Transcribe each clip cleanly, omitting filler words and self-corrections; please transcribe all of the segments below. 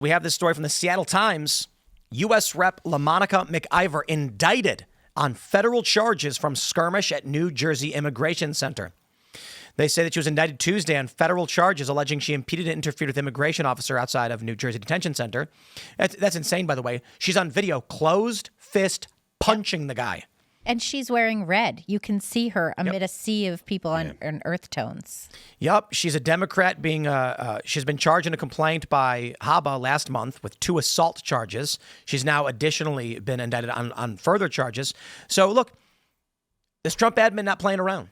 We have this story from the Seattle Times. U.S. Rep. LaMonica McIver indicted on federal charges from skirmish at New Jersey Immigration Center. They say that she was indicted Tuesday on federal charges alleging she impeded and interfered with immigration officer outside of New Jersey Detention Center. That's insane, by the way. She's on video, closed fist, punching the guy. And she's wearing red. You can see her amid a sea of people in earth tones. Yep. She's a Democrat she's been charged in a complaint by Haba last month with 2 assault charges. She's now additionally been indicted on further charges. So look, this Trump admin not playing around.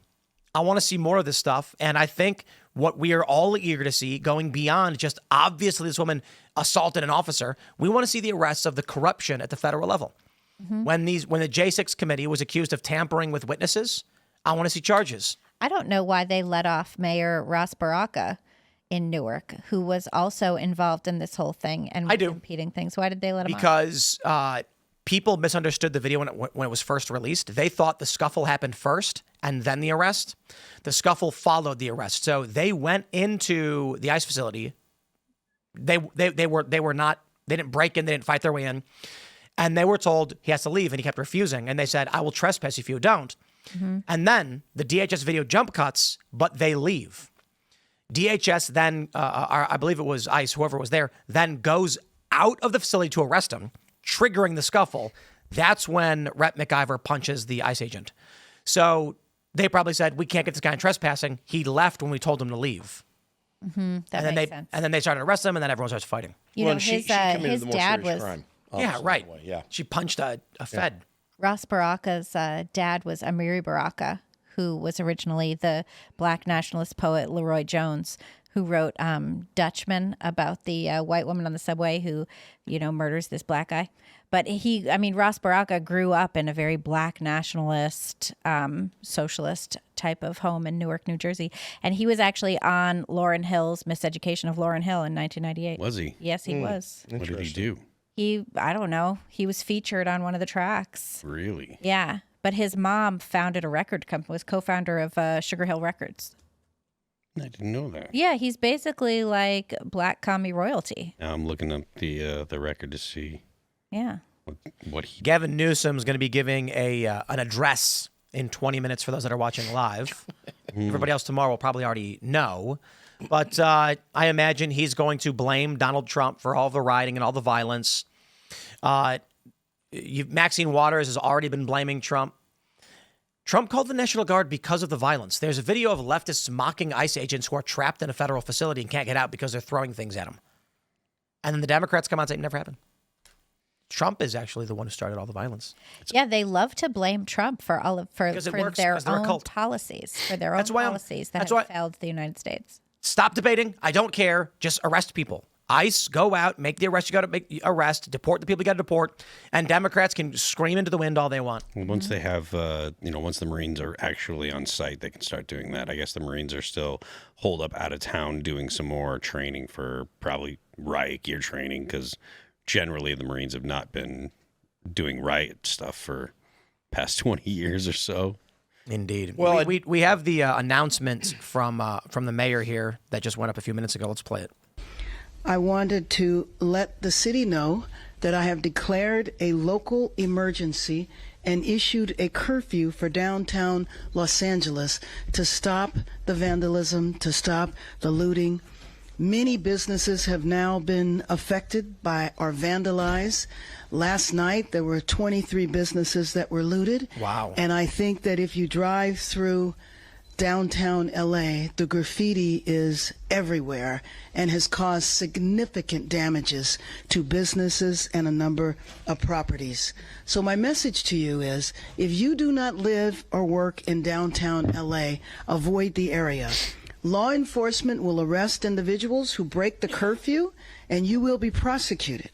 I want to see more of this stuff. And I think what we are all eager to see, going beyond just obviously this woman assaulted an officer, we want to see the arrests of the corruption at the federal level. Mm-hmm. When the J6 committee was accused of tampering with witnesses, I want to see charges. I don't know why they let off Mayor Ross Baraka in Newark, who was also involved in this whole thing and was impeding things. Why did they let him off? Because people misunderstood the video when it was first released. They thought the scuffle happened first and then the arrest. The scuffle followed the arrest. So they went into the ICE facility. They didn't break in. They didn't fight their way in. And they were told he has to leave, and he kept refusing. And they said, I will trespass if you don't. Mm-hmm. And then the DHS video jump cuts, but they leave. DHS then, I believe it was ICE, whoever was there, then goes out of the facility to arrest him, triggering the scuffle. That's when Rep. McIver punches the ICE agent. So they probably said, we can't get this guy in trespassing. He left when we told him to leave. Mm-hmm. That makes sense. And then they started to arrest him, and then everyone starts fighting. His dad was... crime. Yeah, right. Yeah. She punched a Fed. Ross Baraka's dad was Amiri Baraka, who was originally the black nationalist poet Leroy Jones, who wrote Dutchman about the white woman on the subway who, murders this black guy. But Ross Baraka grew up in a very black nationalist, socialist type of home in Newark, New Jersey. And he was actually on Lauryn Hill's Miseducation of Lauryn Hill in 1998. Was he? Yes, he was. What did he do? I don't know. He was featured on one of the tracks. Really? Yeah. But his mom founded a record company, was co-founder of Sugar Hill Records. I didn't know that. Yeah, he's basically like black commie royalty. Now I'm looking up the record to see. Yeah. What he... Gavin Newsom is going to be giving an address in 20 minutes for those that are watching live. Everybody else tomorrow will probably already know. But I imagine he's going to blame Donald Trump for all the rioting and all the violence. Maxine Waters has already been blaming Trump. Trump called the National Guard because of the violence. There's a video of leftists mocking ICE agents who are trapped in a federal facility and can't get out because they're throwing things at them. And then the Democrats come out and say it never happened. Trump is actually the one who started all the violence. Yeah, they love to blame Trump for their own policies, that have failed the United States. Stop debating. I don't care. Just arrest people. ICE, go out, make the arrest you got to make, arrest, deport the people you got to deport, and Democrats can scream into the wind all they want. Well, once they have, once the Marines are actually on site, they can start doing that. I guess the Marines are still holed up out of town doing some more training for probably riot gear training, because generally the Marines have not been doing riot stuff for past 20 years or so. Indeed. Well, we have the announcement from the mayor here that just went up a few minutes ago. Let's play it. I wanted to let the city know that I have declared a local emergency and issued a curfew for downtown Los Angeles to stop the vandalism, to stop the looting. Many businesses have now been affected by or vandalized. Last night, there were 23 businesses that were looted. Wow. And I think that if you drive through downtown LA, the graffiti is everywhere and has caused significant damages to businesses and a number of properties. So my message to you is, if you do not live or work in downtown LA, avoid the area. Law enforcement will arrest individuals who break the curfew, and you will be prosecuted.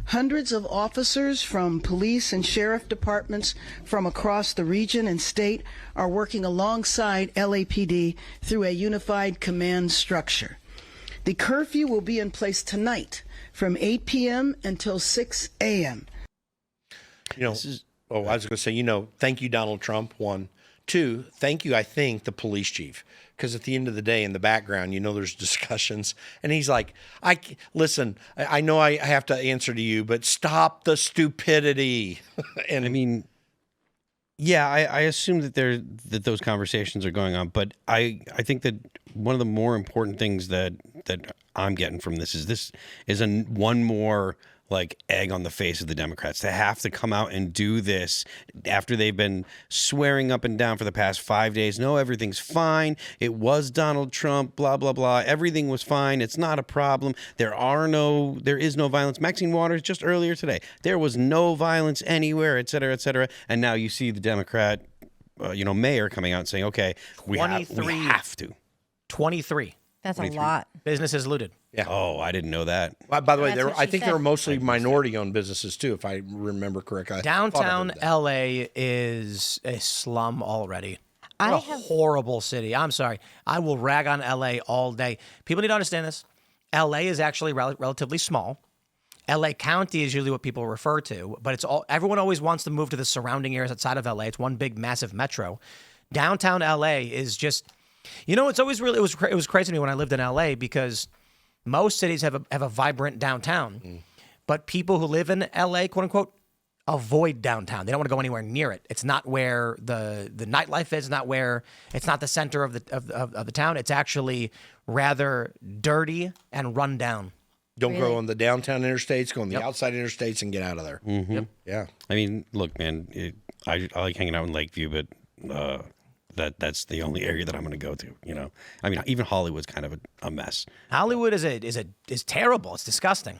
Hundreds of officers from police and sheriff departments from across the region and state are working alongside LAPD through a unified command structure. The curfew will be in place tonight from 8 p.m. until 6 a.m. I was going to say, thank you, Donald Trump. One, Two, thank you, I think, the police chief. Because at the end of the day, in the background, there's discussions. And he's like, listen, I know I have to answer to you, but stop the stupidity. And I mean, yeah, I assume that those conversations are going on, but I think that one of the more important things that I'm getting from this is one more like egg on the face of the Democrats to have to come out and do this after they've been swearing up and down for the past 5 days. No, everything's fine. It was Donald Trump, blah, blah, blah. Everything was fine. It's not a problem. There is no violence. Maxine Waters just earlier today, there was no violence anywhere, et cetera, et cetera. And now you see the Democrat, mayor coming out and saying, okay, we have to. 23. That's a lot. Businesses looted. Yeah. Oh, I didn't know that. By the way, That's what I she think said. they were mostly minority-owned businesses too, if I remember correctly. Downtown LA is a slum already. I What a have- horrible city. I'm sorry. I will rag on LA all day. People need to understand this. LA is actually relatively small. LA County is usually what people refer to, but everyone always wants to move to the surrounding areas outside of LA. It's one big, massive metro. Downtown LA is just, it's always it was crazy to me when I lived in LA because most cities have a vibrant downtown, but people who live in LA, quote unquote, avoid downtown. They don't want to go anywhere near it. It's not where the nightlife is. It's not the center of the town. It's actually rather dirty and run down. Don't go on the downtown interstates, go on the outside interstates and get out of there. Mm-hmm. Yep. Yeah. I mean, look, man, I like hanging out in Lakeview, but that's the only area that I'm going to go to. I mean, even Hollywood's kind of a mess. Hollywood is terrible. It's disgusting.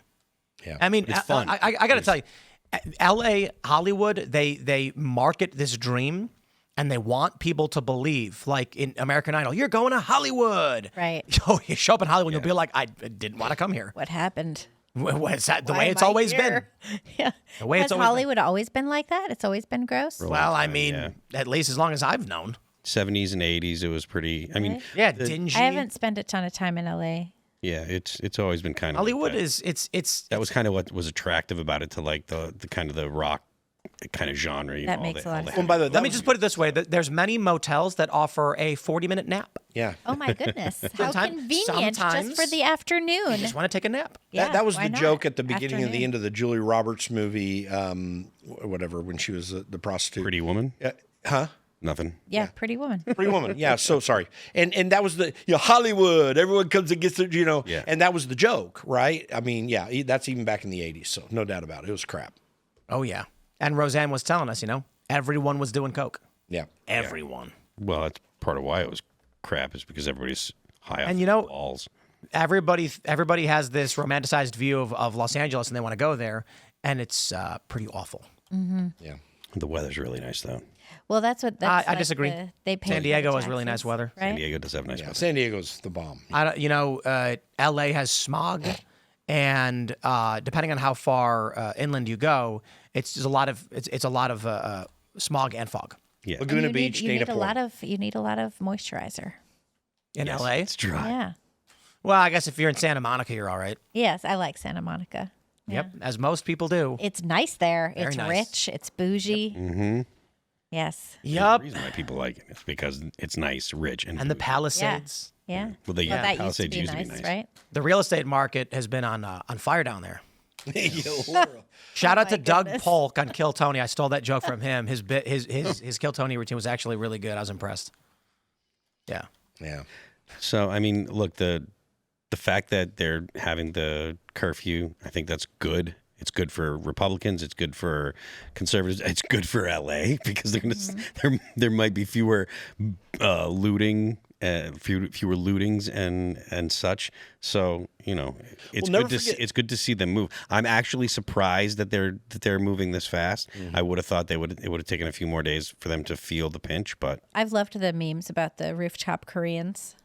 Yeah. I mean, It's fun. I got to tell you, L.A., Hollywood, they market this dream, and they want people to believe, like in American Idol, you're going to Hollywood. Right. You show up in Hollywood, you'll be like, I didn't want to come here. What happened? It's the Why way am it's I always here? Yeah. The way Has it's always Hollywood always been like that? It's always been gross? been. Well, I time, mean, yeah. at least as long as I've known. 70s and 80s, it was pretty. I mean, Yeah, dingy. I haven't spent a ton of time in LA. yeah, it's always been kind of Hollywood like that. is it's That was kind of what was attractive about it to like the kind of the rock kind of genre. That makes a lot of sense. Well, by the way, Let me just put it this way: there's many motels that offer a 40-minute nap. Yeah. Oh my goodness. How Sometime- convenient sometimes just for the afternoon. Just want to take a nap. Yeah, that was why the not? joke at the beginning and the Afternoon. end of the Julia Roberts movie, whatever, when she was the prostitute. Pretty Woman. Huh? Nothing. Yeah, Pretty Woman. Pretty Woman. Yeah, so sorry. And that was the Hollywood. Everyone comes and gets it, Yeah. And that was the joke, right? I mean, yeah, that's even back in the 80s, so no doubt about it. It was crap. Oh yeah. And Roseanne was telling us, everyone was doing coke. Yeah. Everyone. Well, that's part of why it was crap is because everybody's high off And the balls. Everybody has this romanticized view of Los Angeles, and they want to go there, and it's pretty awful. Yeah. The weather's really nice though. Well, that's what. That's I like disagree. They pay San for Diego the has really nice taxes, weather. Right? San Diego does have nice Yeah. weather. San Diego's the bomb. LA has smog, and depending on how far inland you go, it's a lot of smog and fog Yeah. Laguna Beach, you need Dana a Point. lot of moisturizer. in Yes, LA. It's dry. Yeah. Well, I guess if you're in Santa Monica, you're all right. Yes, I like Santa Monica. Yep, as most people do. It's nice there. Very It's nice. rich. It's bougie. Mm-hmm. Yes. Yep, The reason why people like it is because it's nice, rich, and and the bougie. Palisades. Yeah. Well, the that Palisades used to be nice, right? The real estate market has been on fire down there. Laura. Shout out my to Doug goodness. Polk on Kill Tony. I stole that joke from him. His Kill Tony routine was actually really good. I was impressed. Yeah. Yeah. So I mean, look, the fact that they're having the curfew, I think that's good. It's good for Republicans. It's good for conservatives. It's good for LA because they're gonna there might be fewer looting, fewer lootings and such. So it's Well, never good to forget- it's good to see them move. I'm actually surprised that they're moving this fast. I would have thought it would have taken a few more days for them to feel the pinch, but. I've loved the memes about the rooftop Koreans.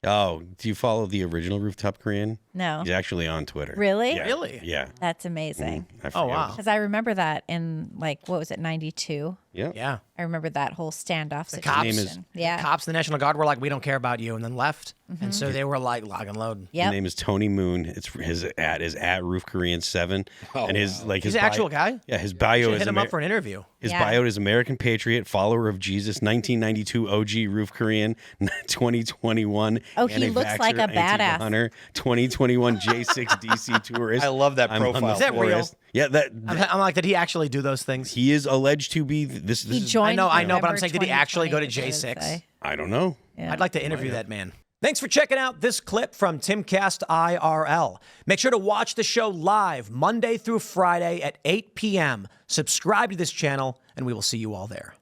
Oh, do you follow the original Rooftop Korean? No. He's actually on Twitter. Really? Yeah. Really? Yeah. That's amazing. I Oh, forget. wow. Because I remember that in, like, what was it, 92? Yeah. Yeah. I remember that whole standoff The cops, situation. Yeah. cops, the National Guard were like, we don't care about you, and then left. And so they were like, lock and load. His Yep. name is Tony Moon. It's his is at Roof Korean 7. And his like his He's an actual guy? Yeah, his bio Should is hit him up for an interview. His Yeah. bio is American Patriot, follower of Jesus, 1992 OG Roof Korean, 2021. Oh, he looks like a anti-vaxxer, Antifa badass. Hunter, 2021 J6 DC tourist. I love that I'm on the profile. Is that real? forest. Yeah, I'm like, did he actually do those things? he is alleged to be this. He is, joined. I know, but I'm November saying, did he actually go to 2020, J6? I would say. I don't know. Yeah. I'd like to interview that man. Thanks for checking out this clip from Timcast IRL. Make sure to watch the show live Monday through Friday at 8 p.m. Subscribe to this channel, and we will see you all there.